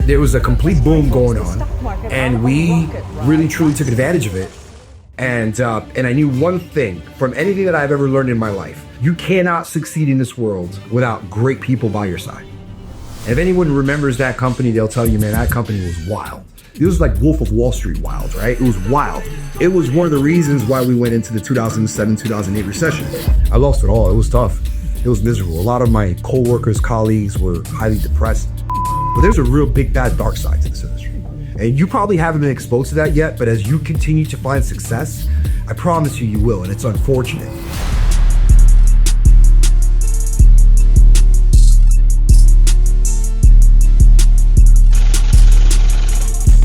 there was a complete boom going on, and we really truly took advantage of it. And I knew one thing from anything that I've ever learned in my life: you cannot succeed in this world without great people by your side. And if anyone remembers that company, they'll tell you, man, that company was wild. It was like Wolf of Wall Street wild, right? It was wild. It was one of the reasons why we went into the 2007, 2008 recession. I lost it all. It was tough. It was miserable. A lot of my co-workers, colleagues were highly depressed. But there's a real big, bad, dark side to this industry. And you probably haven't been exposed to that yet, but as you continue to find success, I promise you, you will, and it's unfortunate.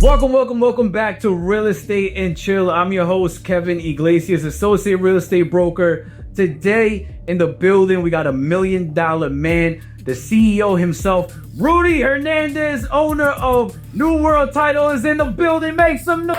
Welcome back to Real Estate and Chill. I'm your host, Kevin Iglesias, associate real estate broker. Today in the building, we got $1 million man, the CEO himself, Rudy Hernandez, owner of New World Title, is in the building. Make some noise!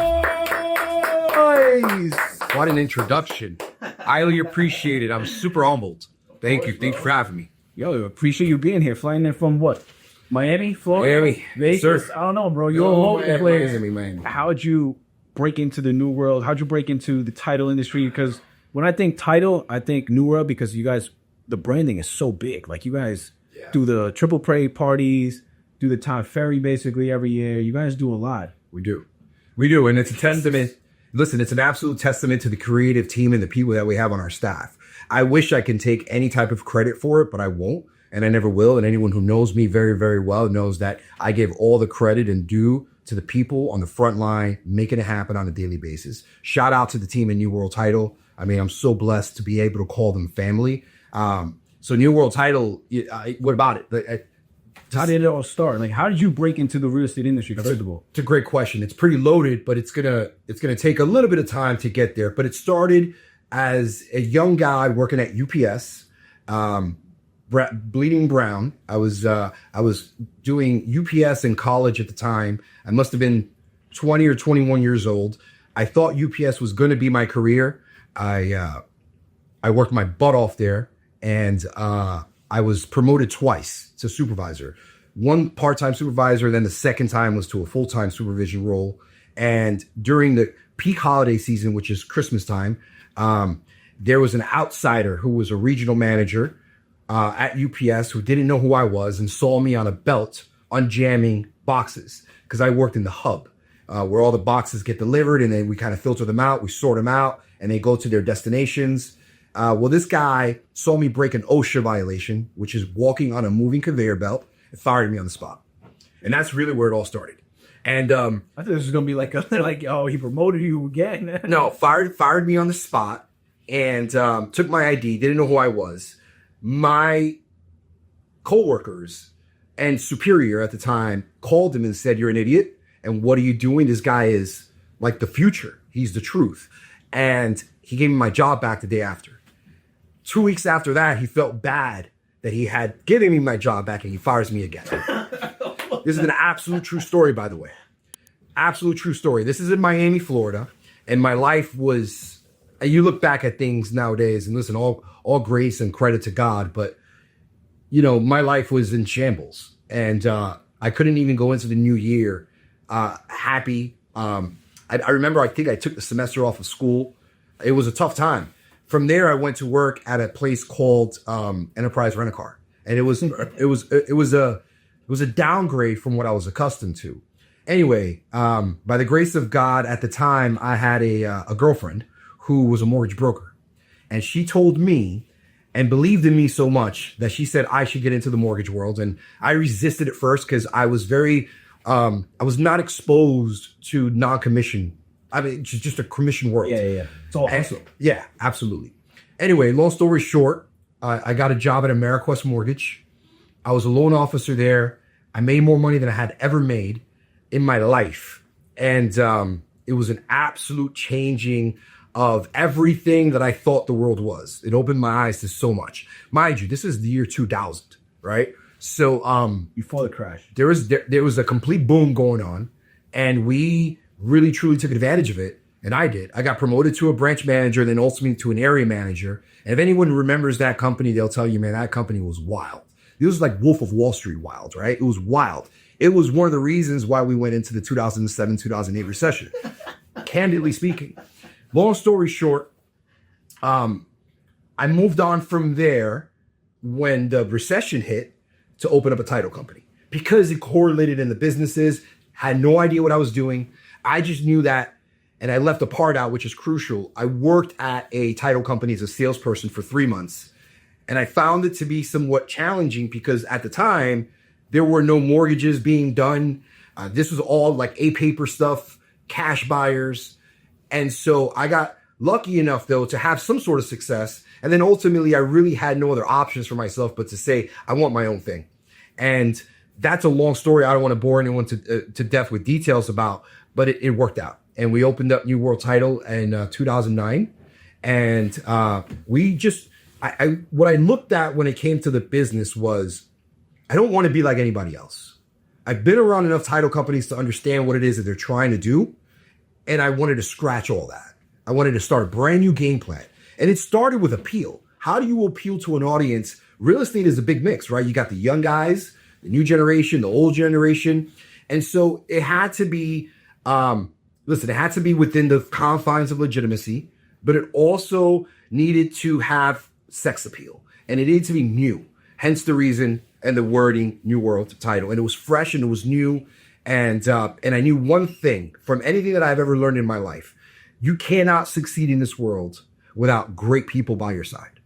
What an introduction. I highly appreciate it. I'm super humbled. Thank you. Thanks for having me. Yo, appreciate you being here. Flying in from what? Miami, Florida? Miami, Vegas? sir. I don't know, bro. You're all over the place. Miami. How'd you break into the New World? How'd you break into the title industry? Because when I think title, I think New World, because you guys, the branding is so big. Like you guys do the triple prey parties, do the Tom Ferry basically every year. You guys do a lot. We do. And it's a testament. Listen, it's an absolute testament to the creative team and the people that we have on our staff. I wish I can take any type of credit for it, but I won't. And I never will. And anyone who knows me very, very well knows that I give all the credit and due to the people on the front line, making it happen on a daily basis. Shout out to the team in New World Title. I mean, I'm so blessed to be able to call them family. So New World Title, what about it? How did it all start? Like, how did you break into the real estate industry, first of all? It's a great question. It's pretty loaded, but it's gonna take a little bit of time to get there. But it started as a young guy working at UPS. Bleeding brown. I was doing UPS in college at the time. I must have been 20 or 21 years old. I thought UPS was going to be my career. I worked my butt off there, and I was promoted twice to supervisor. One part-time supervisor, then the second time was to a full-time supervision role. And during the peak holiday season, which is Christmas time, there was an outsider who was a regional manager at UPS who didn't know who I was and saw me on a belt unjamming boxes, because I worked in the hub where all the boxes get delivered, and then we kind of filter them out, we sort them out, and they go to their destinations. Well, this guy saw me break an OSHA violation, which is walking on a moving conveyor belt, and fired me on the spot. And that's really where it all started. And I thought this was gonna be like oh, he promoted you again. No, fired me on the spot, and took my ID, didn't know who I was. My coworkers and superior at the time called him and said, "You're an idiot. And what are you doing? This guy is like the future. He's the truth." And he gave me my job back the day after. 2 weeks after that, he felt bad that he had given me my job back, and he fires me again. This is an absolute true story, by the way. Absolute true story. This is in Miami, Florida. And my life was, you look back at things nowadays and listen, all grace and credit to God, but you know, my life was in shambles, and I couldn't even go into the new year happy. I remember, I think I took the semester off of school. It was a tough time. From there, I went to work at a place called Enterprise Rent-A-Car, and it was a downgrade from what I was accustomed to. Anyway, by the grace of God, at the time, I had a girlfriend who was a mortgage broker. And she told me and believed in me so much that she said I should get into the mortgage world. And I resisted at first because I was I was not exposed to non-commission. I mean, just a commission world. Yeah. It's all awesome. Yeah, absolutely. Anyway, long story short, I got a job at AmeriQuest Mortgage. I was a loan officer there. I made more money than I had ever made in my life. And it was an absolute changing of everything that I thought the world was. It opened my eyes to so much. Mind you, this is the year 2000, right? So before the crash, there was a complete boom going on, and we really truly took advantage of it. And I did. I got promoted to a branch manager, then ultimately to an area manager. And if anyone remembers that company, they'll tell you, man, that company was wild. It was like Wolf of Wall Street wild, right? It was wild. It was one of the reasons why we went into the 2007, 2008 recession. Candidly speaking. Long story short, I moved on from there when the recession hit to open up a title company because it correlated in the businesses. Had no idea what I was doing. I just knew that, and I left a part out, which is crucial. I worked at a title company as a salesperson for 3 months, and I found it to be somewhat challenging because at the time, there were no mortgages being done. This was all like A-paper stuff, cash buyers. And so I got lucky enough, though, to have some sort of success. And then ultimately, I really had no other options for myself but to say, I want my own thing. And that's a long story. I don't want to bore anyone to death with details about, but it worked out. And we opened up New World Title in 2009. And what I looked at when it came to the business was, I don't want to be like anybody else. I've been around enough title companies to understand what it is that they're trying to do. And I wanted to scratch all that. I wanted to start a brand new game plan. And it started with appeal. How do you appeal to an audience? Real estate is a big mix, right? You got the young guys, the new generation, the old generation. And so it had to be, it had to be within the confines of legitimacy, but it also needed to have sex appeal. And it needed to be new. Hence the reason and the wording, New World Title. And it was fresh and it was new. And I knew one thing from anything that I've ever learned in my life. You cannot succeed in this world without great people by your side.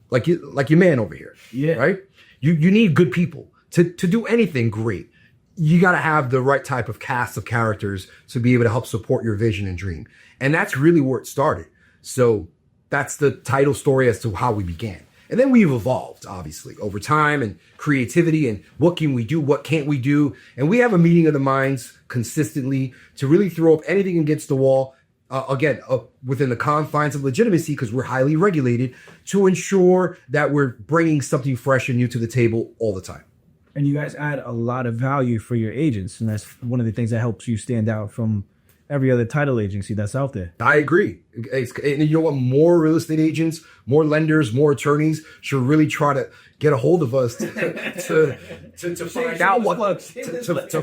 Like your man over here. Yeah. Right? You need good people to do anything great. You got to have the right type of cast of characters to be able to help support your vision and dream. And that's really where it started. So that's the title story as to how we began. And then we've evolved, obviously, over time and creativity and what can we do, what can't we do. And we have a meeting of the minds consistently to really throw up anything against the wall, within the confines of legitimacy, because we're highly regulated, to ensure that we're bringing something fresh and new to the table all the time. And you guys add a lot of value for your agents. And that's one of the things that helps you stand out from every other title agency that's out there. I agree. And you know what? More real estate agents, more lenders, more attorneys should really try to get a hold of us to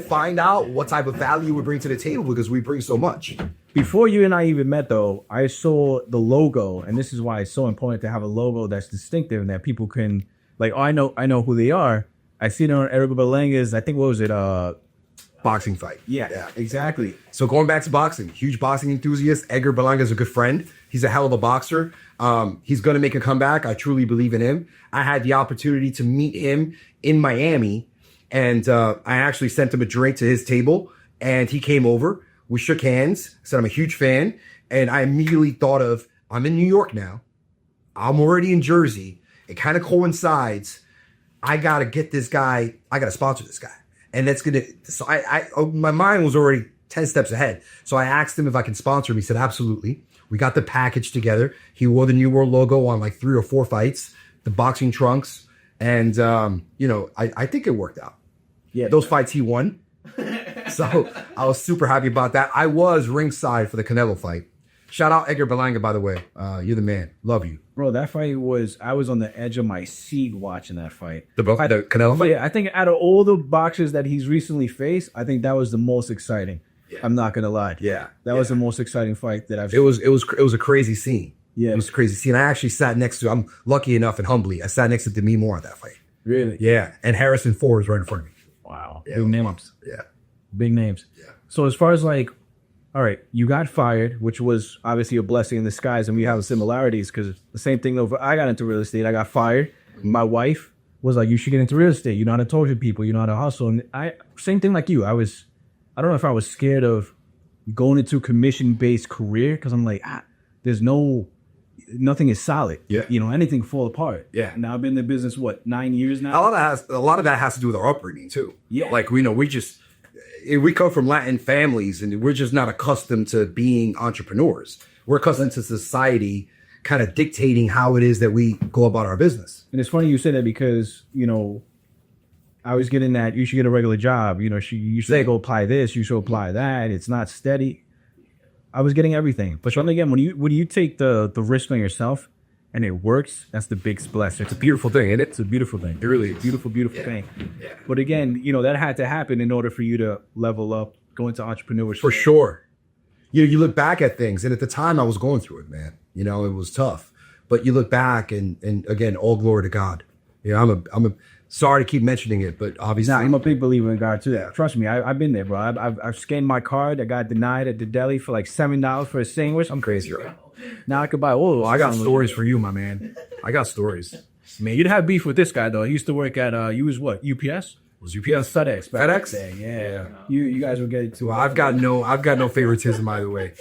find out what type of value we bring to the table, because we bring so much. Before you and I even met, though, I saw the logo, and this is why it's so important to have a logo that's distinctive and that people can, like, oh, I know who they are. I see it on Edgar Berlanga's, I think, what was it? Boxing fight. Yeah, exactly. So going back to boxing, huge boxing enthusiast. Edgar Berlanga is a good friend. He's a hell of a boxer. He's going to make a comeback. I truly believe in him. I had the opportunity to meet him in Miami, and I actually sent him a drink to his table, and he came over. We shook hands. Said I'm a huge fan, and I immediately thought of, I'm in New York now. I'm already in Jersey. It kind of coincides. I got to get this guy. I got to sponsor this guy. And that's going to, so my mind was already 10 steps ahead. So I asked him if I can sponsor him. He said, absolutely. We got the package together. He wore the New World logo on like 3 or 4 fights, the boxing trunks. And, I think it worked out. Yeah. Those fights he won. So I was super happy about that. I was ringside for the Canelo fight. Shout out Edgar Berlanga, by the way. You're the man. Love you. Bro, that fight I was on the edge of my seat watching that fight. The Canelo fight? Yeah, I think out of all the boxers that he's recently faced, I think that was the most exciting. Yeah. I'm not going to lie. Yeah. That was the most exciting fight that I've seen. It was a crazy scene. Yeah. It was a crazy scene. I actually sat next to, I'm lucky enough and humbly, I sat next to Demi Moore at that fight. Really? Yeah. And Harrison Ford was right in front of me. Wow. Yeah. Big names. Yeah. Big names. Yeah. So as far as like, all right, you got fired, which was obviously a blessing in disguise, and we have similarities because the same thing over. I got into real estate. I got fired. My wife was like, "You should get into real estate. You know how to talk to people. You know how to hustle." And same thing like you. I don't know if I was scared of going into a commission-based career because I'm like, nothing is solid. Yeah. Anything fall apart. Yeah. Now I've been in the business 9 years now. A lot of that has to do with our upbringing too. Yeah. Like we come from Latin families and we're just not accustomed to being entrepreneurs. We're accustomed to society kind of dictating how it is that we go about our business. And it's funny you say that because, I was getting that you should get a regular job. You should go apply this, you should apply that. It's not steady. I was getting everything. But again, when you take the risk on yourself, and it works, that's the big splash. It's a beautiful thing, isn't it? It's a beautiful thing. It really is. Beautiful thing. Yeah. But again, that had to happen in order for you to level up, go into entrepreneurship. For sure. You look back at things, and at the time I was going through it, man. It was tough. But you look back, and again, all glory to God. I'm sorry to keep mentioning it, but obviously, I'm a big believer in God too. Yeah. Trust me, I've been there, bro. I've scanned my card. I got denied at the deli for like $7 for a sandwich. I'm crazy, right? Now I could buy. Oh, I got stories for you, my man. I got stories. Man, you'd have beef with this guy though. He used to work at you was what, UPS? Was UPS FedEx? FedEx? Yeah. You guys were getting too. Well, I've got no favoritism either way.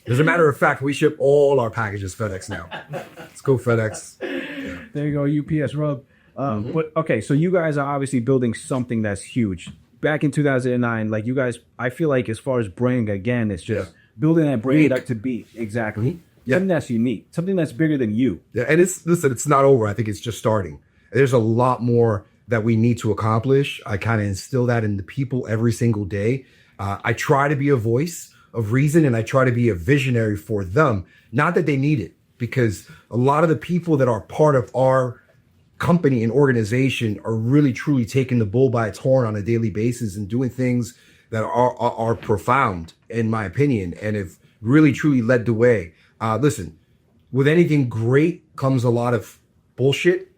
As a matter of fact, we ship all our packages FedEx now. Let's go FedEx. Yeah. There you go, UPS rub. But okay, so you guys are obviously building something that's huge. Back in 2009, like you guys, I feel like as far as branding, again, it's just building that brand up to be exactly something that's unique, something that's bigger than you. Yeah, and it's not over. I think it's just starting. There's a lot more that we need to accomplish. I kind of instill that in the people every single day. I try to be a voice of reason, and I try to be a visionary for them. Not that they need it, because a lot of the people that are part of our company and organization are really truly taking the bull by its horn on a daily basis and doing things that are profound, in my opinion, and have really truly led the way. Listen, with anything great comes a lot of bullshit,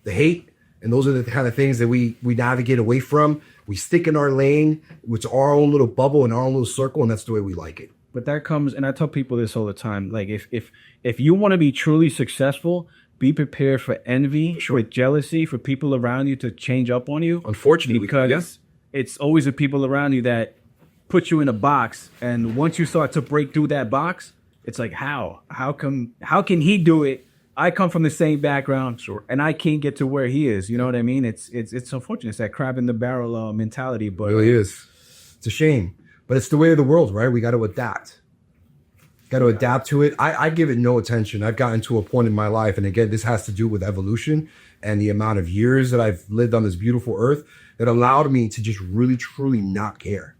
the hate, and those are the kind of things that we navigate away from. We stick in our lane, which our own little bubble and our own little circle, and that's the way we like it. But that comes, and I tell people this all the time, like if you want to be truly successful, be prepared for envy, for jealousy, for people around you to change up on you. Unfortunately, because it's always the people around you that put you in a box, and once you start to break through that box, it's like how can he do it? I come from the same background, and I can't get to where he is. You know what I mean? It's unfortunate. It's that crab in the barrel mentality. But it really is. It's a shame, but it's the way of the world, right? We got to adapt. Got to adapt to it. I give it no attention. I've gotten to a point in my life, and again, this has to do with evolution and the amount of years that I've lived on this beautiful earth that allowed me to just really, truly not care.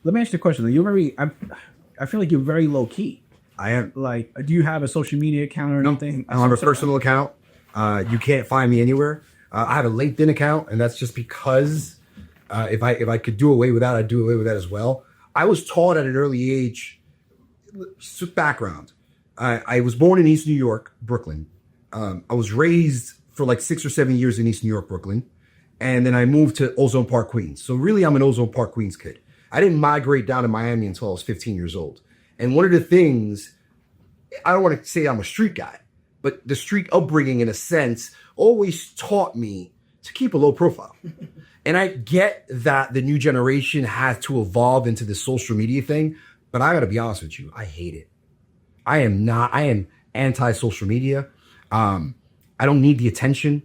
Let me ask you a question. I feel like you're very low key. I am. Like, do you have a social media account or anything? I don't have a personal account. You can't find me anywhere. I have a LinkedIn account, and that's just because if I could do away with that, I'd do away with that as well. I was taught at an early age. Background. I was born in East New York, Brooklyn. I was raised for like 6 or 7 years in East New York, Brooklyn. And then I moved to Ozone Park, Queens. So really, I'm an Ozone Park, Queens kid. I didn't migrate down to Miami until I was 15 years old. And one of the things, I don't want to say I'm a street guy, but the street upbringing, in a sense, always taught me to keep a low profile. And I get that the new generation has to evolve into the social media thing, but I got to be honest with you, I hate it. I am anti-social media. I don't need the attention.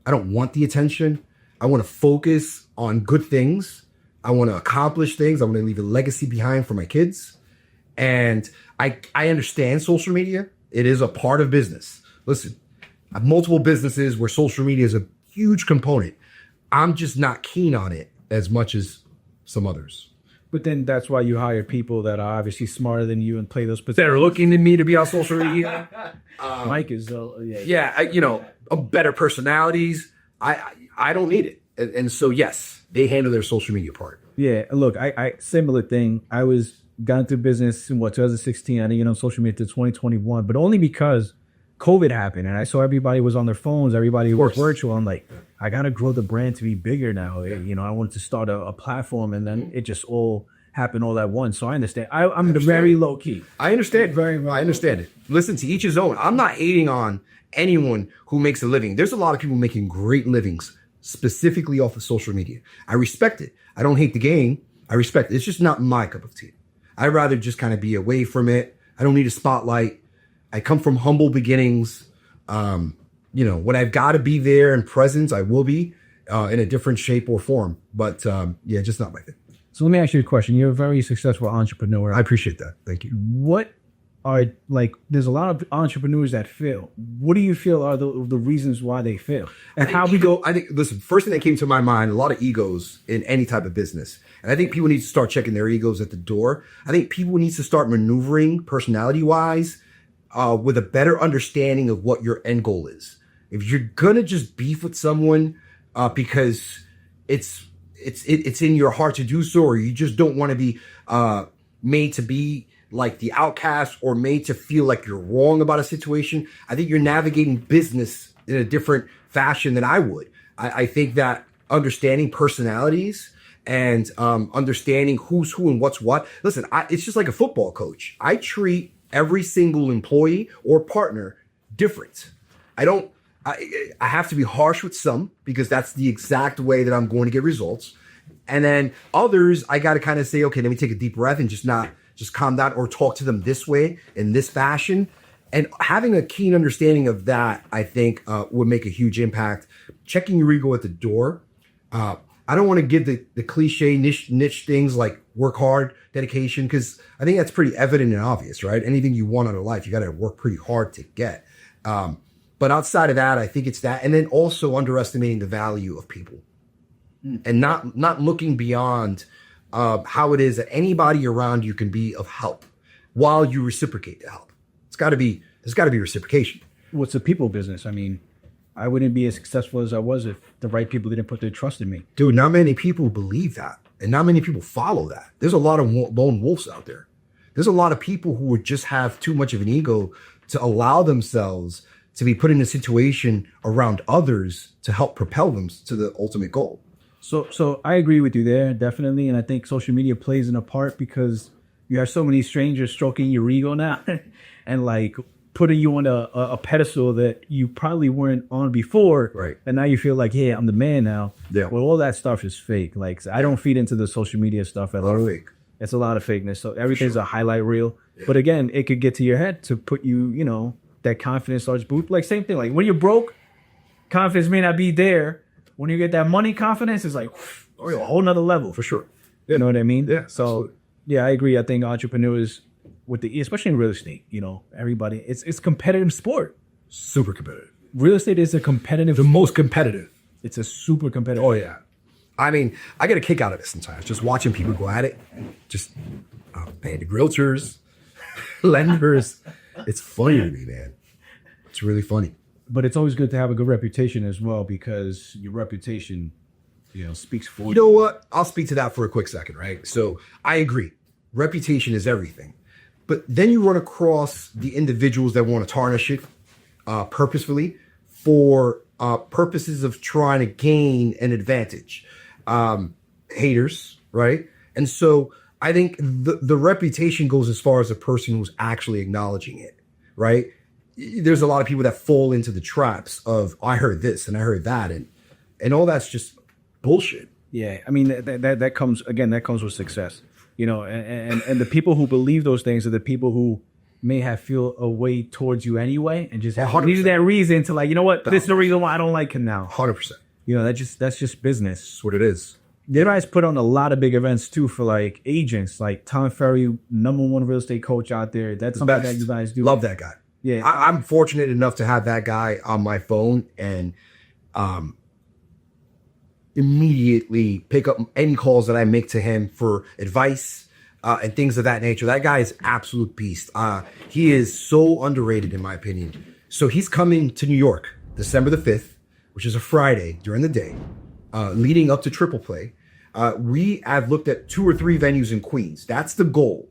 I don't want the attention. I want to focus on good things. I want to accomplish things. I want to leave a legacy behind for my kids. And I understand social media. It is a part of business. Listen, I have multiple businesses where social media is a huge component. I'm just not keen on it as much as some others. But then that's why you hire people that are obviously smarter than you and play those positions. That are looking to me to be on social media. Mike is, better personalities. I don't need it. And so, yes, they handle their social media part. Yeah, look, I similar thing. I got into business in 2016. I didn't get on social media until 2021, but only because COVID happened and I saw everybody was on their phones, everybody was virtual. I'm like, I got to grow the brand to be bigger now. I wanted to start a platform, and then it just all happened all at once. So I understand. I'm very low key. I understand. I understand it. Listen, to each his own. I'm not hating on anyone who makes a living. There's a lot of people making great livings specifically off of social media. I respect it. I don't hate the game. I respect it. It's just not my cup of tea. I'd rather just kind of be away from it. I don't need a spotlight. I come from humble beginnings. When I've got to be there in presence, I will be in a different shape or form. But just not my thing. So let me ask you a question. You're a very successful entrepreneur. I appreciate that. Thank you. What are, there's a lot of entrepreneurs that fail. What do you feel are the reasons why they fail? And listen, first thing that came to my mind, a lot of egos in any type of business. And I think people need to start checking their egos at the door. I think people need to start maneuvering personality-wise with a better understanding of what your end goal is. If you're gonna just beef with someone because it's in your heart to do so, or you just don't want to be made to be like the outcast or made to feel like you're wrong about a situation, I think you're navigating business in a different fashion than I would. I think that understanding personalities and understanding who's who and what's what. Listen, it's just like a football coach. I treat every single employee or partner different. I have to be harsh with some because that's the exact way that I'm going to get results. And then others, I got to kind of say, okay, let me take a deep breath and just calm down or talk to them this way, in this fashion. And having a keen understanding of that, I think, would make a huge impact. Checking your ego at the door. I don't want to give the cliche niche things like work hard, dedication, because I think that's pretty evident and obvious, right? Anything you want out of life, you got to work pretty hard to get. But outside of that, I think it's that. And then also underestimating the value of people and not looking beyond how it is that anybody around you can be of help while you reciprocate the help. There's got to be reciprocation. What's a people business? I mean, I wouldn't be as successful as I was if the right people didn't put their trust in me. Dude, not many people believe that. And not many people follow that. There's a lot of lone wolves out there. There's a lot of people who would just have too much of an ego to allow themselves to be put in a situation around others to help propel them to the ultimate goal. So I agree with you there, definitely. And I think social media plays in a part because you have so many strangers stroking your ego now and like putting you on a pedestal that you probably weren't on before. Right. And now you feel like, yeah, I'm the man now. Yeah. Well, all that stuff is fake. Like, I don't feed into the social media stuff at all. Fake. It's a lot of fakeness. So everything's a highlight reel. Yeah. But again, it could get to your head to put you, that confidence starts boot. Like same thing. Like when you're broke, confidence may not be there. When you get that money, confidence is like a whole nother level. For sure. Yeah. You know what I mean? Yeah. So absolutely. Yeah, I agree. I think entrepreneurs especially in real estate, everybody, it's competitive sport. Super competitive. Real estate is the most competitive. It's a super competitive. Oh yeah. I mean, I get a kick out of it sometimes, just watching people go at it. Just the realtors, lenders. It's funny to me, man. It's really funny. But it's always good to have a good reputation as well, because your reputation, speaks for you. You know what? I'll speak to that for a quick second, right? So I agree. Reputation is everything. But then you run across the individuals that want to tarnish it purposefully for purposes of trying to gain an advantage. Haters, right? And so I think the reputation goes as far as the person who's actually acknowledging it, right? There's a lot of people that fall into the traps of, I heard this and I heard that, and all that's just bullshit. Yeah, I mean, that comes with success. And the people who believe those things are the people who may have feel a way towards you anyway, and just need that reason to like, you know what, this is the reason why I don't like him now. 100%. That's just business. That's what it is. You guys put on a lot of big events too for like agents, like Tom Ferry, #1 real estate coach out there. That's something that you guys do. Love that guy. Yeah, I'm fortunate enough to have that guy on my phone and immediately pick up any calls that I make to him for advice and things of that nature. That guy is absolute beast. He is so underrated in my opinion. So he's coming to New York, December the 5th, which is a Friday during the day, leading up to Triple Play. We have looked at 2 or 3 venues in Queens. That's the goal.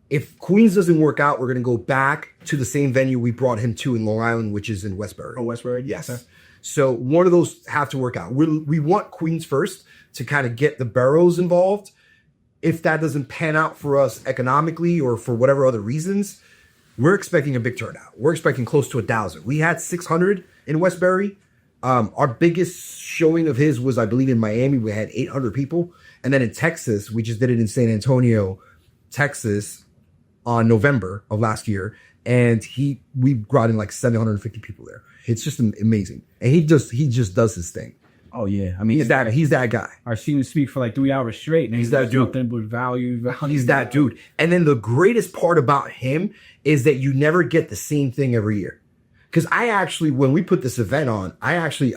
If Queens doesn't work out, we're going to go back to the same venue we brought him to in Long Island, which is in Westbury. Oh, Westbury? Yes. Okay. So one of those have to work out. We want Queens first to kind of get the boroughs involved. If that doesn't pan out for us economically or for whatever other reasons, we're expecting a big turnout. We're expecting close to 1,000. We had 600 in Westbury. Our biggest showing of his was, I believe, in Miami. We had 800 people. And then in Texas, we just did it in San Antonio, Texas, on November of last year. And we brought in like 750 people there. It's just amazing. And he just does his thing. Oh yeah. I mean, he's that guy. I've seen him speak for like 3 hours straight, and he's that dude. Nothing but value. He's that dude. And then the greatest part about him is that you never get the same thing every year. Because I actually, when we put this event on, I actually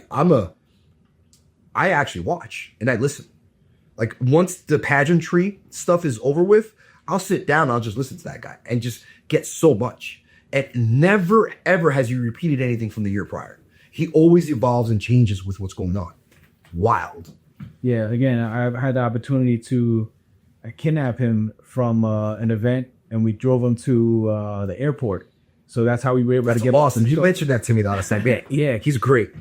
watch and I listen. Like once the pageantry stuff is over with, I'll sit down, I'll just listen to that guy and just get so much. And never, ever has he repeated anything from the year prior. He always evolves and changes with what's going on. Wild. Yeah, again, I've had the opportunity to kidnap him from an event, and we drove him to the airport. So that's how we were able to get awesome. You mentioned that to me the last time. Yeah, he's great.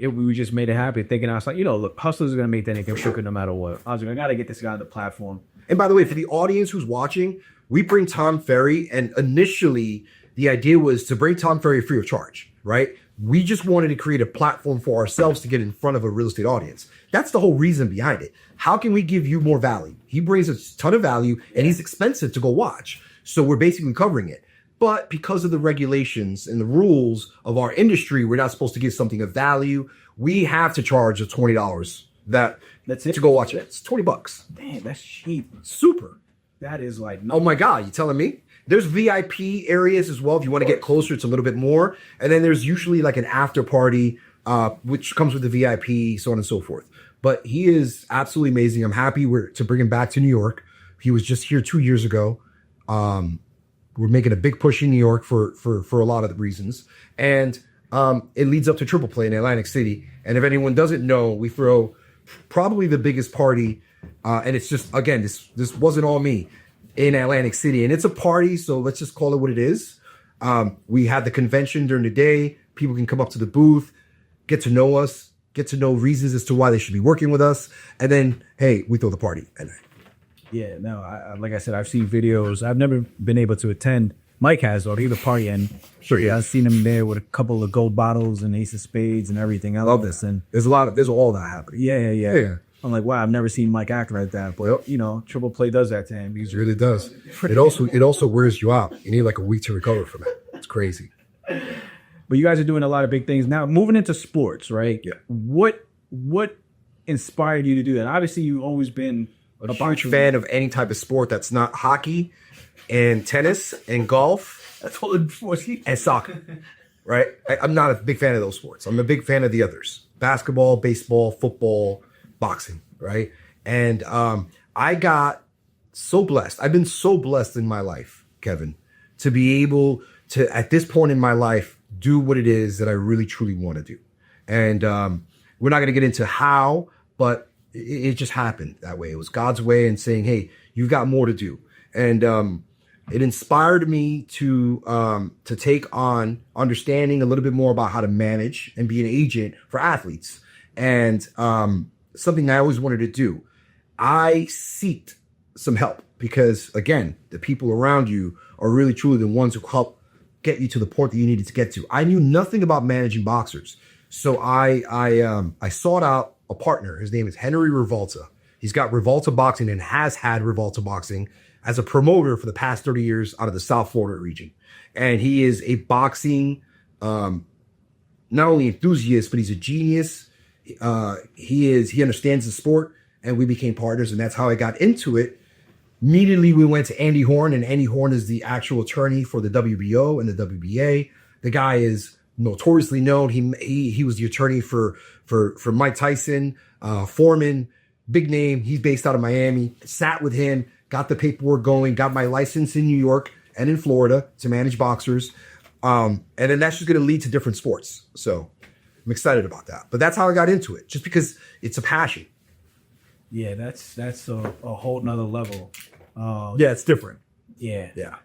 We just made it happen, thinking I was like, look, hustlers are gonna make that nigga crooked no matter what. I was like, I gotta get this guy on the platform. And by the way, for the audience who's watching, we bring Tom Ferry, and initially the idea was to bring Tom Ferry free of charge, right? We just wanted to create a platform for ourselves to get in front of a real estate audience. That's the whole reason behind it. How can we give you more value? He brings a ton of value, and he's expensive to go watch. So we're basically covering it. But because of the regulations and the rules of our industry, we're not supposed to give something of value. We have to charge the $20 that's it to go watch it. It's $20. Damn, that's cheap. Super. That is like, oh my God, you telling me? There's VIP areas as well. If you want to get closer, it's a little bit more. And then there's usually like an after party, which comes with the VIP, so on and so forth. But he is absolutely amazing. I'm happy to bring him back to New York. He was just here 2 years ago. We're making a big push in New York for a lot of the reasons. And it leads up to Triple Play in Atlantic City. And if anyone doesn't know, we throw probably the biggest party. And it's just, again, this wasn't all me, in Atlantic City. And it's a party, so let's just call it what it is. We had the convention during the day. People can come up to the booth, get to know us, get to know reasons as to why they should be working with us. And then, hey, we throw the party at night. Yeah, no, like I said, I've seen videos. I've never been able to attend. Mike has, though. He the party, and sure, yeah, I've seen him there with a couple of gold bottles and ace of spades and everything. I love this, and there's all that happening. Yeah. I'm like, wow, I've never seen Mike act like that. But Triple Play does that to him. It really does. It also wears you out. You need like a week to recover from it. It's crazy. But you guys are doing a lot of big things now. Moving into sports, right? Yeah. What inspired you to do that? Obviously, you've always been a huge fan of any type of sport that's not hockey and tennis and golf. That's all the sports. And soccer, right? I'm not a big fan of those sports. I'm a big fan of the others. Basketball, baseball, football, boxing, right? And I got so blessed. I've been so blessed in my life, Kevin, to be able to, at this point in my life, do what it is that I really, truly want to do. And we're not going to get into how, but it just happened that way. It was God's way and saying, hey, you've got more to do. And it inspired me to take on understanding a little bit more about how to manage and be an agent for athletes. And something I always wanted to do. I seeked some help because, again, the people around you are really truly the ones who help get you to the point that you needed to get to. I knew nothing about managing boxers. So I sought out a partner. His name is Henry Rivalta. He's got Rivalta Boxing and has had Rivalta Boxing as a promoter for the past 30 years out of the South Florida region. And he is a boxing, not only enthusiast, but he's a genius. He understands the sport, and we became partners, and that's how I got into it. Immediately, we went to Andy Horn, and Andy Horn is the actual attorney for the WBO and the WBA. The guy is notoriously known. He was the attorney for Mike Tyson, Foreman, big name. He's based out of Miami. Sat with him, got the paperwork going, got my license in New York and in Florida to manage boxers. And then that's just going to lead to different sports. So I'm excited about that. But that's how I got into it, just because it's a passion. Yeah, that's a whole nother level. Yeah, it's different. Yeah.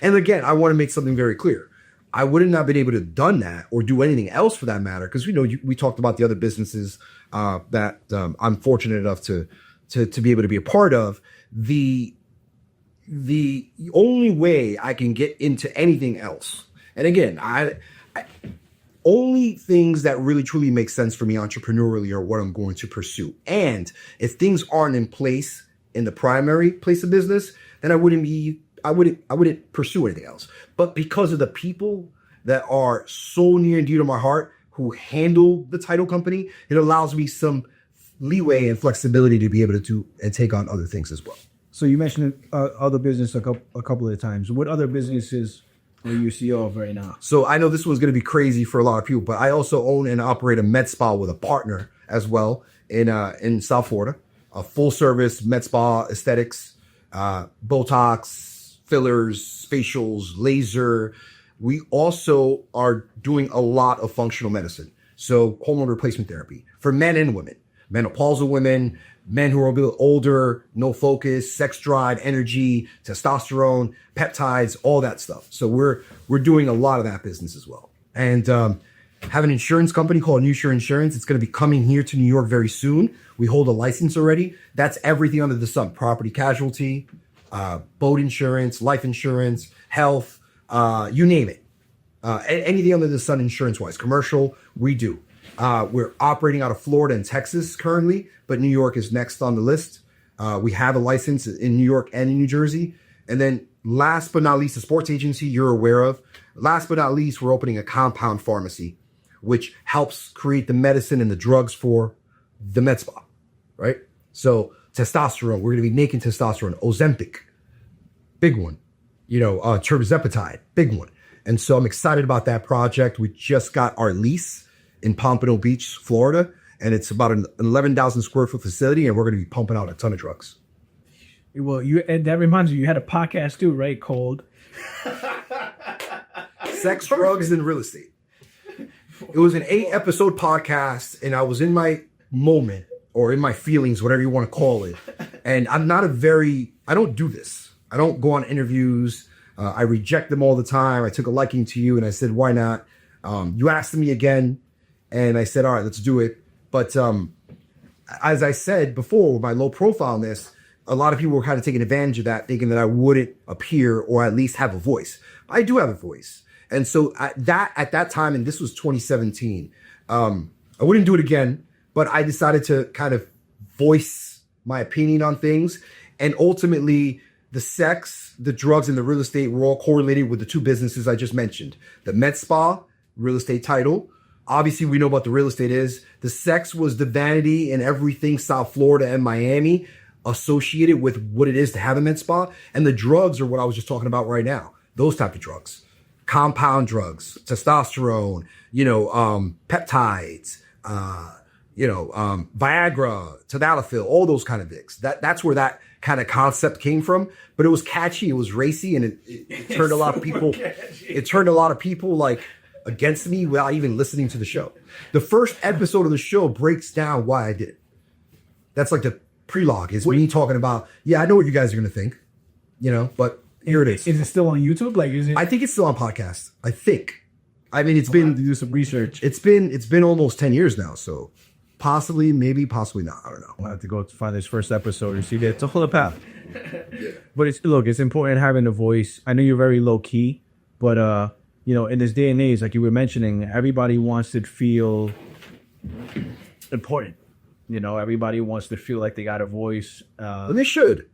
And again, I want to make something very clear. I wouldn't have been able to have done that or do anything else for that matter, because we talked about the other businesses that I'm fortunate enough to be able to be a part of. The only way I can get into anything else, and again, I only things that really truly make sense for me entrepreneurially are what I'm going to pursue. And if things aren't in place in the primary place of business, then I wouldn't pursue anything else. But because of the people that are so near and dear to my heart who handle the title company, it allows me some leeway and flexibility to be able to do and take on other things as well. So you mentioned other business a couple of times. What other businesses are you CEO of right now? So I know this one's going to be crazy for a lot of people, but I also own and operate a med spa with a partner as well in South Florida. A full service med spa, aesthetics, Botox, fillers, facials, laser, we also are doing a lot of functional medicine. So hormone replacement therapy for men and women, menopausal women, men who are a bit older, no focus, sex drive, energy, testosterone, peptides, all that stuff. So we're doing a lot of that business as well. And have an insurance company called New Shore Insurance. It's going to be coming here to New York very soon. We hold a license already. That's everything under the sun: property casualty, boat insurance, life insurance, health, you name it. Anything under the sun insurance-wise, commercial, we do. We're operating out of Florida and Texas currently, but New York is next on the list. We have a license in New York and in New Jersey. And then last but not least, a sports agency you're aware of. Last but not least, we're opening a compound pharmacy, which helps create the medicine and the drugs for the med spa, right? So testosterone, we're going to be making testosterone, Ozempic, big one. Tirzepatide, big one. And so I'm excited about that project. We just got our lease in Pompano Beach, Florida, and it's about an 11,000 square foot facility, and we're going to be pumping out a ton of drugs. Well, and that reminds me, you had a podcast too, right? Called Sex, Drugs, and Real Estate. It was an 8-episode podcast, and I was in my moment or in my feelings, whatever you want to call it. And I don't do this. I don't go on interviews. I reject them all the time. I took a liking to you and I said, why not? You asked me again and I said, all right, let's do it. But as I said before, with my low profileness, a lot of people were kind of taking advantage of that, thinking that I wouldn't appear or at least have a voice. I do have a voice. And so at that time, and this was 2017, I wouldn't do it again, but I decided to kind of voice my opinion on things. And ultimately, the sex, the drugs, and the real estate were all correlated with the two businesses I just mentioned. The med spa, real estate title. Obviously, we know what the real estate is. The sex was the vanity and everything South Florida and Miami associated with what it is to have a med spa. And the drugs are what I was just talking about right now. Those type of drugs. Compound drugs, testosterone, peptides, Viagra, tadalafil, all those kind of things. That's where that kind of concept came from. But it was catchy, it was racy, and it turned a lot of people. It turned a lot of people like against me without even listening to the show. The first episode of the show breaks down why I did it. That's like the prelogue. Is me talking about, I know what you guys are gonna think, but here it is. Is it still on YouTube? Like, is it? I think it's still on podcast. I think. I mean, it's been to do some research. It's been almost 10 years now, so possibly, maybe, possibly not. I don't know. I'll have to go find this first episode and see that. It's a whole path. But it's important having a voice. I know you're very low key, but in this day and age, like you were mentioning, everybody wants to feel important. Everybody wants to feel like they got a voice. And they should.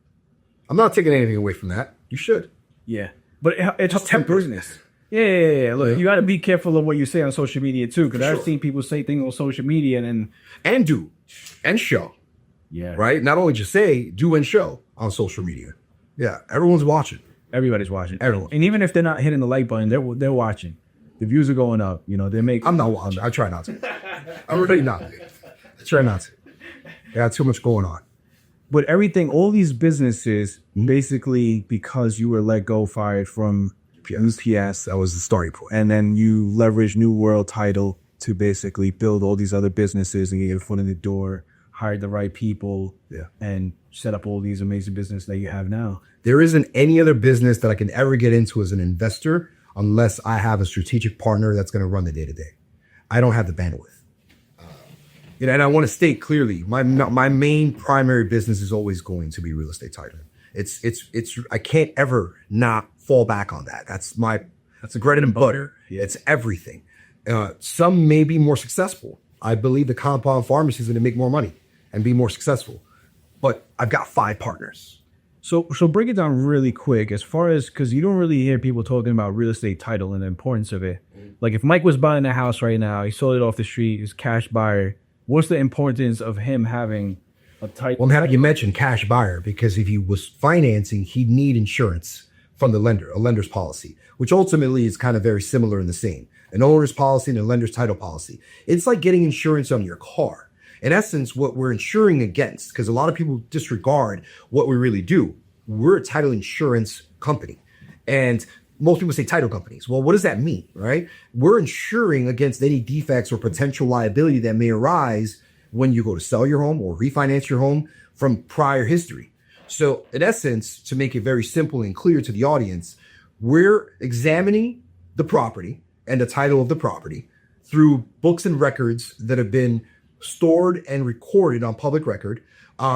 I'm not taking anything away from that. You should. Yeah, but it's business. Yeah. Look, you got to be careful of what you say on social media too, because I've seen people say things on social media and do and show. Yeah. Right. Not only just say, do and show on social media. Yeah. Everyone's watching. Everybody's watching. Everyone. And even if they're not hitting the like button, they're watching. The views are going up. I'm not watching. I try not to. I'm really not. I try not to. I got too much going on. But all these businesses, basically because you were let go, fired from UPS. That was the starting point. And then you leveraged New World Title to basically build all these other businesses and get your foot in the door, hired the right people, and set up all these amazing businesses that you have now. There isn't any other business that I can ever get into as an investor unless I have a strategic partner that's going to run the day-to-day. I don't have the bandwidth. And I want to state clearly, my main primary business is always going to be real estate title. It's I can't ever not fall back on that. That's the bread and butter. Yeah. It's everything. Some may be more successful. I believe the compound pharmacy is going to make more money and be more successful. But I've got 5 partners. So break it down really quick as far as, because you don't really hear people talking about real estate title and the importance of it. Like if Mike was buying a house right now, he sold it off the street, he's a cash buyer. What's the importance of him having a title? Well, I'm happy you mentioned cash buyer, because if he was financing, he'd need insurance from the lender, a lender's policy, which ultimately is kind of very similar in the same. An owner's policy and a lender's title policy. It's like getting insurance on your car. In essence, what we're insuring against, because a lot of people disregard what we really do. We're a title insurance company. And most people say title companies. Well, what does that mean, right? We're insuring against any defects or potential liability that may arise when you go to sell your home or refinance your home from prior history. So in essence, to make it very simple and clear to the audience, we're examining the property and the title of the property through books and records that have been stored and recorded on public record,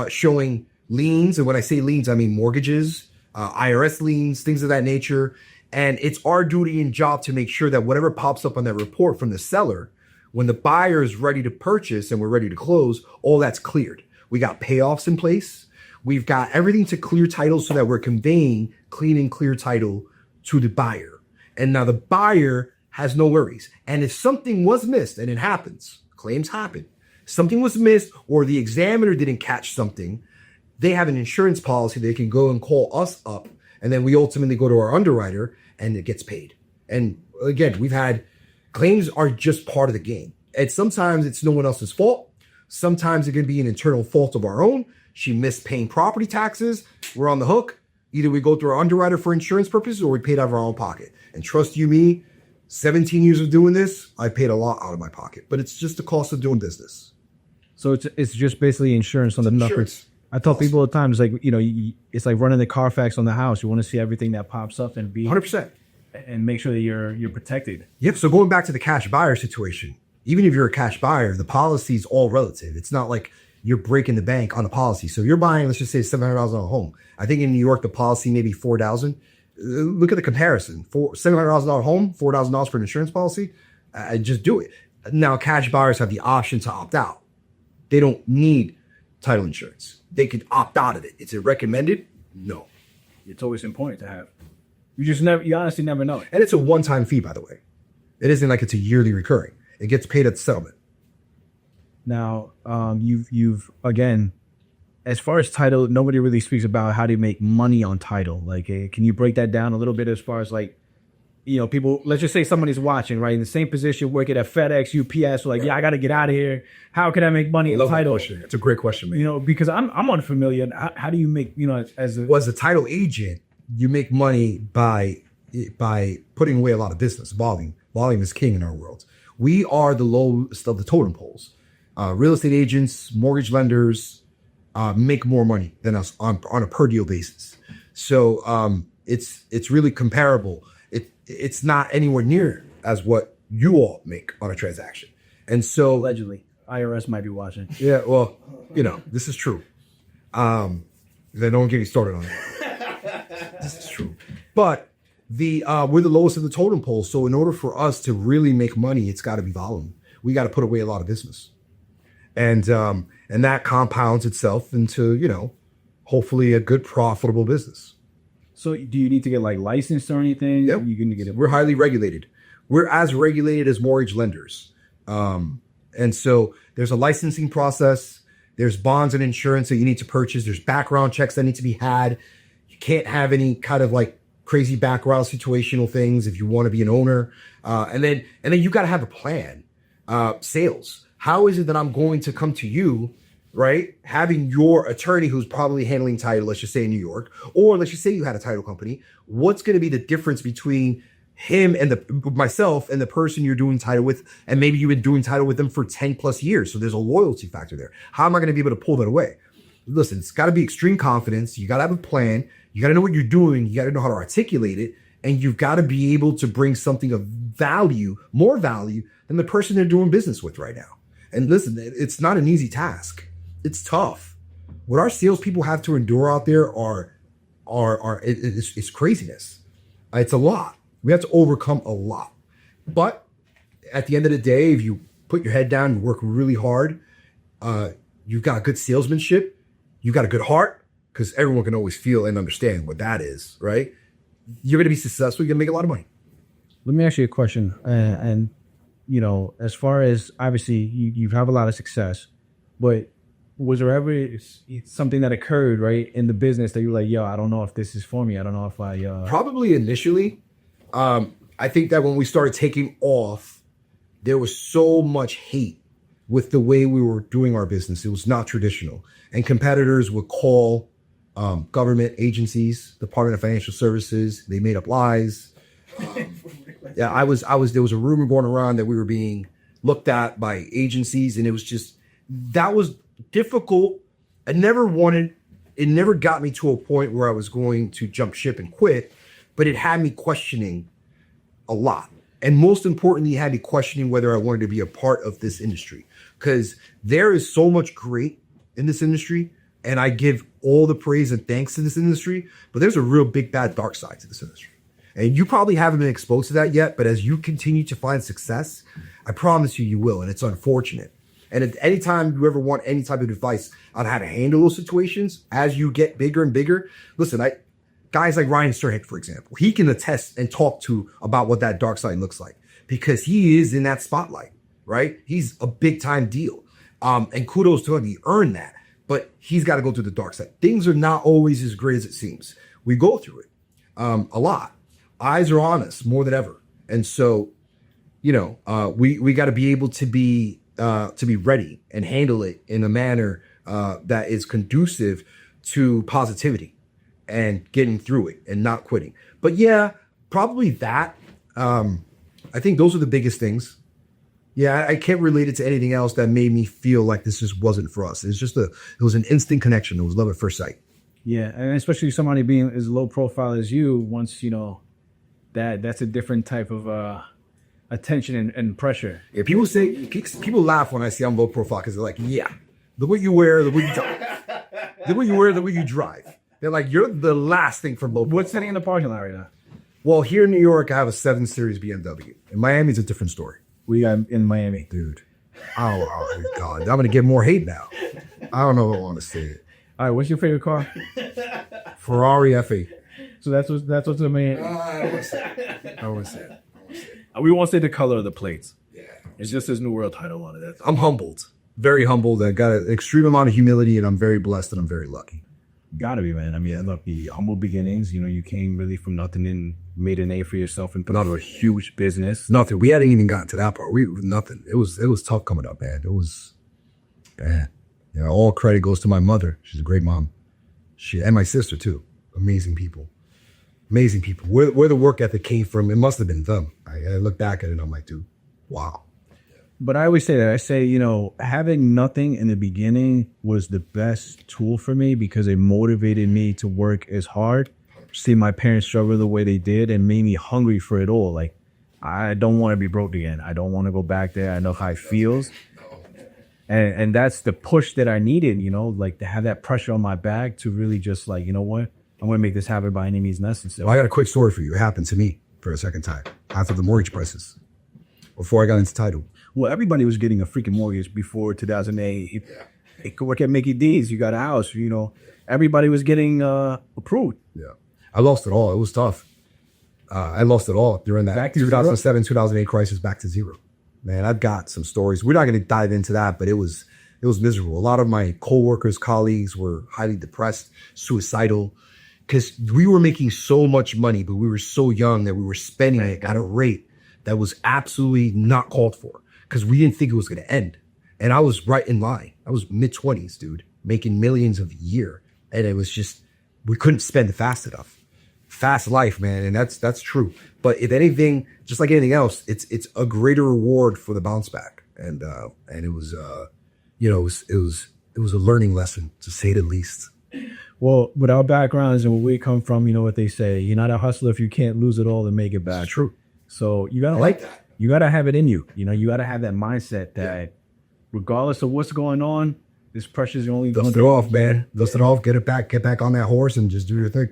showing liens. And when I say liens, I mean mortgages, IRS liens, things of that nature. And it's our duty and job to make sure that whatever pops up on that report from the seller, when the buyer is ready to purchase and we're ready to close, all that's cleared. We got payoffs in place. We've got everything to clear title so that we're conveying clean and clear title to the buyer. And now the buyer has no worries. And if something was missed, and it happens, claims happen, something was missed or the examiner didn't catch something, they have an insurance policy. They can go and call us up. And then we ultimately go to our underwriter and it gets paid. And again, we've had claims are just part of the game. And sometimes it's no one else's fault. Sometimes it can be an internal fault of our own. She missed paying property taxes. We're on the hook. Either we go through our underwriter for insurance purposes or we paid out of our own pocket. And trust you me, 17 years of doing this, I paid a lot out of my pocket. But it's just the cost of doing business. So it's just basically insurance on the numbers. I tell people all the time, it's like, it's like running the Carfax on the house. You want to see everything that pops up and be 100%. And make sure that you're protected. Yep. So going back to the cash buyer situation, even if you're a cash buyer, the policy is all relative. It's not like you're breaking the bank on a policy. So you're buying, let's just say $700 on a home. I think in New York, the policy may be $4,000. Look at the comparison. For $700 home, $4,000 for an insurance policy. Just do it. Now, cash buyers have the option to opt out. They don't need title insurance. They could opt out of it. Is it recommended? No. It's always important to have. You honestly never know. And it's a one-time fee, by the way. It isn't like it's a yearly recurring. It gets paid at settlement. Now, you've again, as far as title, nobody really speaks about how to make money on title. Like, can you break that down a little bit as far as like, people, let's just say somebody's watching, right? In the same position, working at FedEx, UPS, like, I got to get out of here. How can I make money on title? It's a great question, man. Because I'm unfamiliar. How do you make, as a title agent, you make money by putting away a lot of business. Volume is king in our world. We are the lowest of the totem poles. Real estate agents, mortgage lenders make more money than us on a per deal basis. So it's really comparable. It's not anywhere near as what you all make on a transaction. And so allegedly, IRS might be watching. Yeah, well, this is true. Then don't get me started on it. This is true. But we're the lowest of the totem pole. So in order for us to really make money, it's got to be volume. We got to put away a lot of business. And that compounds itself into, hopefully a good profitable business. So do you need to get like licensed or anything? Yep. You can get it. We're highly regulated. We're as regulated as mortgage lenders. And so there's a licensing process. There's bonds and insurance that you need to purchase. There's background checks that need to be had. You can't have any kind of like crazy background situational things if you want to be an owner. And then you got to have a plan. Sales. How is it that I'm going to come to you, right? Having your attorney who's probably handling title, let's just say in New York, or let's just say you had a title company. What's going to be the difference between him and myself and the person you're doing title with? And maybe you've been doing title with them for 10 plus years. So there's a loyalty factor there. How am I going to be able to pull that away? Listen, it's got to be extreme confidence. You got to have a plan. You got to know what you're doing. You got to know how to articulate it. And you've got to be able to bring something of value, more value than the person they're doing business with right now. And listen, it's not an easy task. It's tough. What our salespeople have to endure out there it's craziness. It's a lot. We have to overcome a lot. But at the end of the day, if you put your head down, you work really hard, you've got good salesmanship, you've got a good heart, because everyone can always feel and understand what that is, right? You're going to be successful. You're going to make a lot of money. Let me ask you a question. And as far as obviously you have a lot of success, but was there ever something that occurred, right, in the business that you were like, yo, I don't know if this is for me. I don't know if I... Probably initially. I think that when we started taking off, there was so much hate with the way we were doing our business. It was not traditional. And competitors would call government agencies, Department of Financial Services. They made up lies. Yeah, there was a rumor going around that we were being looked at by agencies, and that was difficult. It never got me to a point where I was going to jump ship and quit, but it had me questioning a lot. And most importantly, it had me questioning whether I wanted to be a part of this industry, because there is so much great in this industry, and I give all the praise and thanks to this industry, but there's a real big bad dark side to this industry. And you probably haven't been exposed to that yet, but as you continue to find success, I promise you will, and it's unfortunate. And at any time you ever want any type of advice on how to handle those situations, as you get bigger and bigger, listen, guys like Ryan Serhant, for example, he can attest and talk to about what that dark side looks like, because he is in that spotlight, right? He's a big time deal. And kudos to him, he earned that, but he's got to go through the dark side. Things are not always as great as it seems. We go through it a lot. Eyes are on us more than ever. And so, we got to be able to be ready and handle it in a manner that is conducive to positivity and getting through it and not quitting. But yeah, probably that. I think those are the biggest things. Yeah, I can't relate it to anything else that made me feel like this just wasn't for us. It's just it was an instant connection. It was love at first sight. Yeah, and especially somebody being as low profile as you, once that's a different type of attention and pressure. Yeah, people laugh when I say I'm low profile, because they're like, yeah, the way you wear, the way you talk, the way you wear, the way you drive. They're like, you're the last thing from low profile. What's sitting in the parking lot right now? Well, here in New York, I have a 7 Series BMW. In Miami, it's a different story. We got in Miami. Dude. Oh, God. I'm going to get more hate now. I don't know if I want to say it. All right, what's your favorite car? Ferrari F8. So that's what's the main. I won't say it. We won't say the color of the plates. Yeah. It's just this new world title on it. I'm humbled. Very humbled. I got an extreme amount of humility, and I'm very blessed, and I'm very lucky. Gotta be, man. I mean, look, the humble beginnings. You came really from nothing and made a name for yourself and put out a huge business. Nothing. We hadn't even gotten to that part. Nothing. It was tough coming up, man. It was bad. All credit goes to my mother. She's a great mom. And my sister too. Amazing people. Amazing people. Where the work ethic came from, it must have been them. I look back at it and I'm like, dude, wow. But I always say that. I say, having nothing in the beginning was the best tool for me, because it motivated me to work as hard, see my parents struggle the way they did, and made me hungry for it all. Like, I don't want to be broke again. I don't want to go back there. I know how it feels. And that's the push that I needed, like to have that pressure on my back to really just like, you know what? I'm going to make this happen by any means necessary. Well, I got a quick story for you. It happened to me for a second time after the mortgage crisis, before I got into title. Well, everybody was getting a freaking mortgage before 2008. You could work at Mickey D's. You got a house, Everybody was getting approved. Yeah. I lost it all. It was tough. I lost it all during that 2007, 2008 crisis, back to zero. Man, I've got some stories. We're not going to dive into that, but it was miserable. A lot of my coworkers, colleagues were highly depressed, suicidal, because we were making so much money, but we were so young that we were spending it at a rate that was absolutely not called for, because we didn't think it was going to end. And I was right in line. I was mid-20s, dude, making millions a year. And it was just, we couldn't spend it fast enough. Fast life, man. And that's true. But if anything, just like anything else, it's a greater reward for the bounce back. And it was, it was a learning lesson, to say the least. Well, with our backgrounds and where we come from, you know what they say, you're not a hustler if you can't lose it all and make it back. It's true. So you gotta like that. You gotta have it in you. You gotta have that mindset that regardless of what's going on, this pressure is only dust it off, man. Dust it off, get back on that horse and just do your thing.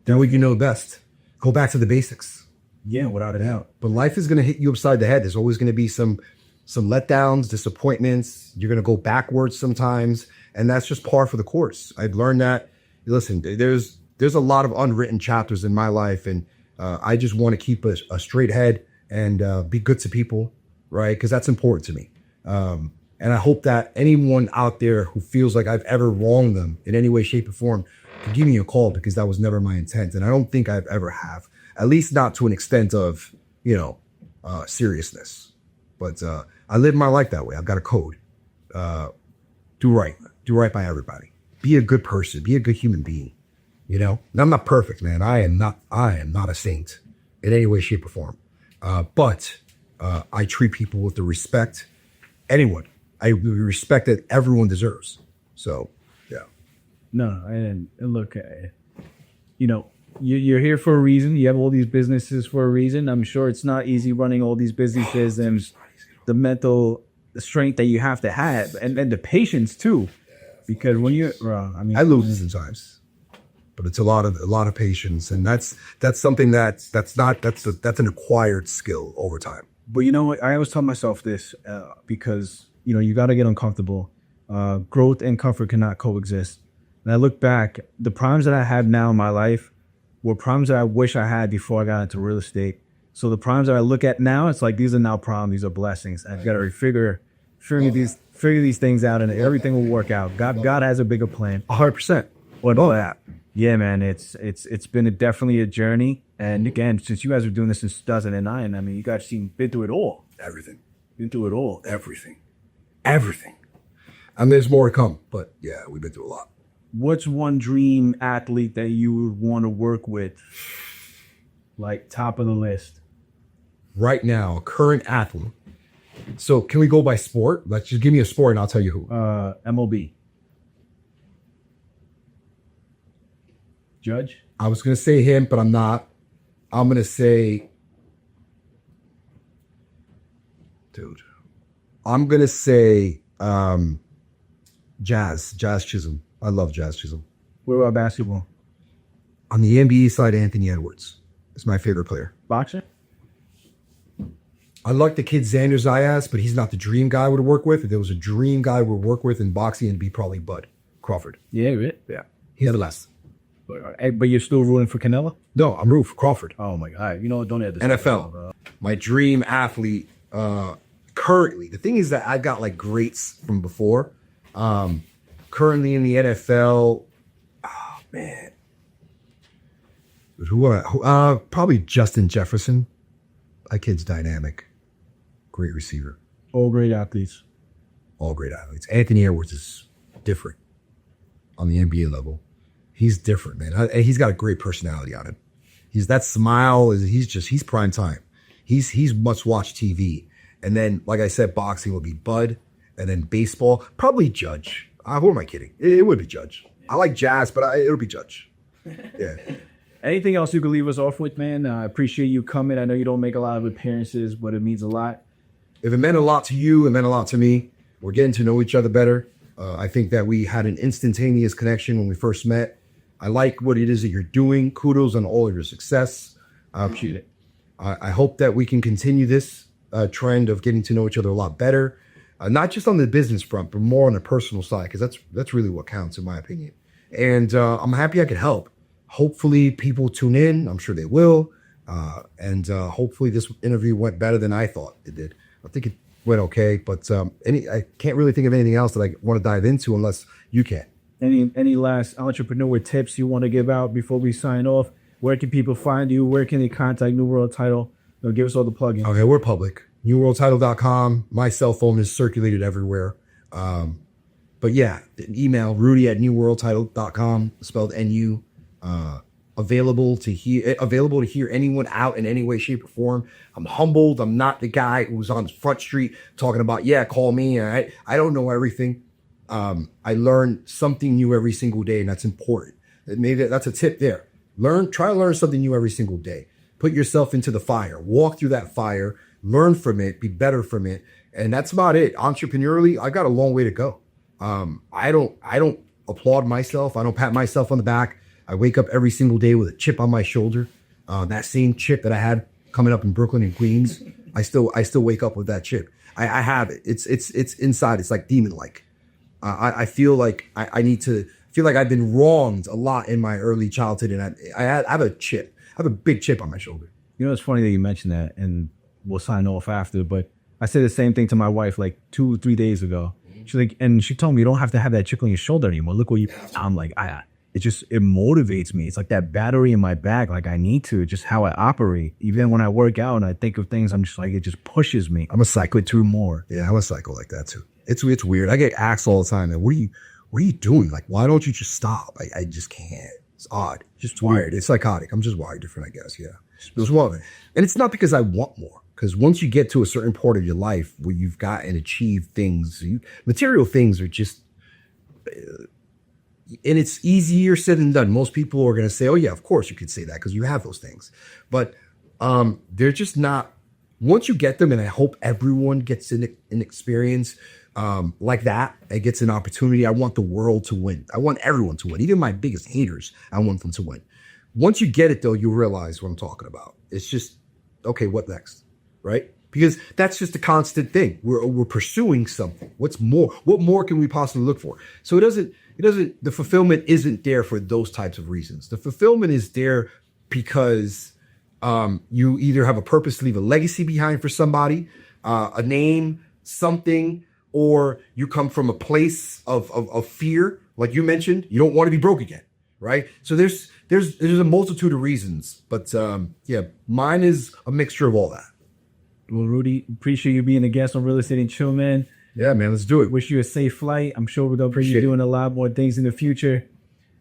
Do what you know best. Go back to the basics. Yeah, without a doubt. But life is gonna hit you upside the head. There's always gonna be some letdowns, disappointments. You're gonna go backwards sometimes, and that's just par for the course. I've learned that. Listen, there's a lot of unwritten chapters in my life, and I just want to keep a straight head and be good to people, right? Because that's important to me. And I hope that anyone out there who feels like I've ever wronged them in any way, shape, or form can give me a call, because that was never my intent, and I don't think I've ever have. At least not to an extent of seriousness. But I live my life that way. I've got a code. Do right by everybody. Be a good person. Be a good human being. And I'm not perfect, man. I am not a saint in any way, shape, or form. But I treat people with the respect, the respect that everyone deserves. So, yeah. No, and look, you're here for a reason. You have all these businesses for a reason. I'm sure it's not easy running all these businesses and the mental strength that you have to have, and the patience too. Because when I lose sometimes, but it's a lot of patience, and that's something that's an acquired skill over time. But you know what? I always tell myself this because you got to get uncomfortable. Growth and comfort cannot coexist. And I look back, the problems that I have now in my life were problems that I wish I had before I got into real estate. So the problems that I look at now, it's like these are now problems, these are blessings. I've got to figure these things out, and everything will work out. God has a bigger plan. 100%. What about that? Yeah, man, it's been definitely a journey. And again, since you guys are doing this since 2009, I mean, you guys been through it all. Everything. Been through it all. Everything. And there's more to come, but yeah, we've been through a lot. What's one dream athlete that you would want to work with? Like top of the list. Right now, current athlete. So can we go by sport? Let's just give me a sport and I'll tell you who. MLB. Judge? I was going to say him, but I'm not. I'm going to say, I'm going to say Jazz Chisholm. I love Jazz Chisholm. What about basketball? On the NBA side, Anthony Edwards is my favorite player. Boxer? I like the kid Xander Zayas, but he's not the dream guy I would work with. If there was a dream guy I would work with in boxing, it'd be probably Bud Crawford. Yeah, right? Yeah. He never less. But you're still rooting for Canelo? No, I'm rooting for Crawford. Oh my God. Don't have this. NFL. My dream athlete currently. The thing is that I've got like greats from before. Currently in the NFL, oh man. Probably Justin Jefferson. That kid's dynamic. Great receiver. All great athletes. Anthony Edwards is different on the NBA level. He's different, man. He's got a great personality on him. That smile he's prime time. He's must watch TV. And then, like I said, boxing will be Bud, and then baseball probably Judge. Who am I kidding? It would be Judge. I like Jazz, but it'll be Judge. Yeah. Anything else you could leave us off with, man? I appreciate you coming. I know you don't make a lot of appearances, but it means a lot. If it meant a lot to you, it meant a lot to me. We're getting to know each other better. I think that we had an instantaneous connection when we first met. I like what it is that you're doing. Kudos on all of your success. I appreciate it. I hope that we can continue this trend of getting to know each other a lot better. Not just on the business front, but more on the personal side, because that's really what counts, in my opinion. And I'm happy I could help. Hopefully people tune in. I'm sure they will. And hopefully this interview went better than I thought it did. I think it went okay, but I can't really think of anything else that I want to dive into unless you can. Any last entrepreneur tips you want to give out before we sign off? Where can people find you? Where can they contact New World Title? Give us all the plugins. Okay, we're public. NewWorldTitle.com. My cell phone is circulated everywhere. But yeah, email Rudy@NewWorldTitle.com, spelled NU. Available to hear anyone out in any way, shape, or form. I'm humbled. I'm not the guy who's on Front Street talking about, call me. I don't know everything. I learn something new every single day, and that's important. Maybe that's a tip there. Try to learn something new every single day. Put yourself into the fire. Walk through that fire. Learn from it. Be better from it. And that's about it. Entrepreneurially, I got a long way to go. I don't applaud myself. I don't pat myself on the back. I wake up every single day with a chip on my shoulder. That same chip that I had coming up in Brooklyn and Queens. I still wake up with that chip. I have it. It's inside. It's like demon-like. I feel like I feel like I've been wronged a lot in my early childhood, and I have a chip. I have a big chip on my shoulder. It's funny that you mentioned that, and we'll sign off after, but I said the same thing to my wife like 2-3 days ago. She's like, and she told me, you don't have to have that chip on your shoulder anymore. Look what you, I'm like, it motivates me. It's like that battery in my back. Like I need to, just how I operate. Even when I work out and I think of things, I'm just like, it just pushes me. I'm a psycho through more. Yeah, I'm a psycho like that too. It's weird. I get asked all the time, what are you doing? Like, why don't you just stop? I just can't. It's odd. Just wired. It's psychotic. I'm just wired different, I guess. Yeah. It was one of it. And it's not because I want more. Because once you get to a certain part of your life where you've got and achieved things, material things are just, and it's easier said than done. Most people are going to say, oh yeah, of course you could say that because you have those things. But they're just not, once you get them, and I hope everyone gets an experience like that, and gets an opportunity. I want the world to win. I want everyone to win. Even my biggest haters, I want them to win. Once you get it though, you realize what I'm talking about. It's just, okay, what next? Right? Because that's just a constant thing. We're pursuing something. What's more? What more can we possibly look for? So the fulfillment isn't there for those types of reasons. The fulfillment is there because you either have a purpose to leave a legacy behind for somebody, a name, something, or you come from a place of fear. Like you mentioned, you don't want to be broke again. Right? So there's a multitude of reasons, but yeah, mine is a mixture of all that. Well, Rudy, appreciate you being a guest on Real Estate and Chill, man. Yeah, man, let's do it. Wish you a safe flight. I'm sure we're going to be doing a lot more things in the future.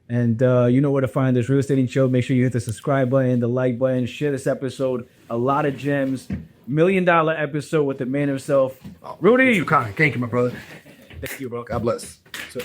And you know where to find us, Real Estate and Chill. Make sure you hit the subscribe button, the like button, share this episode. A lot of gems. $1 million episode with the man himself, Rudy. Thank you, my brother. Thank you, bro. God bless. So,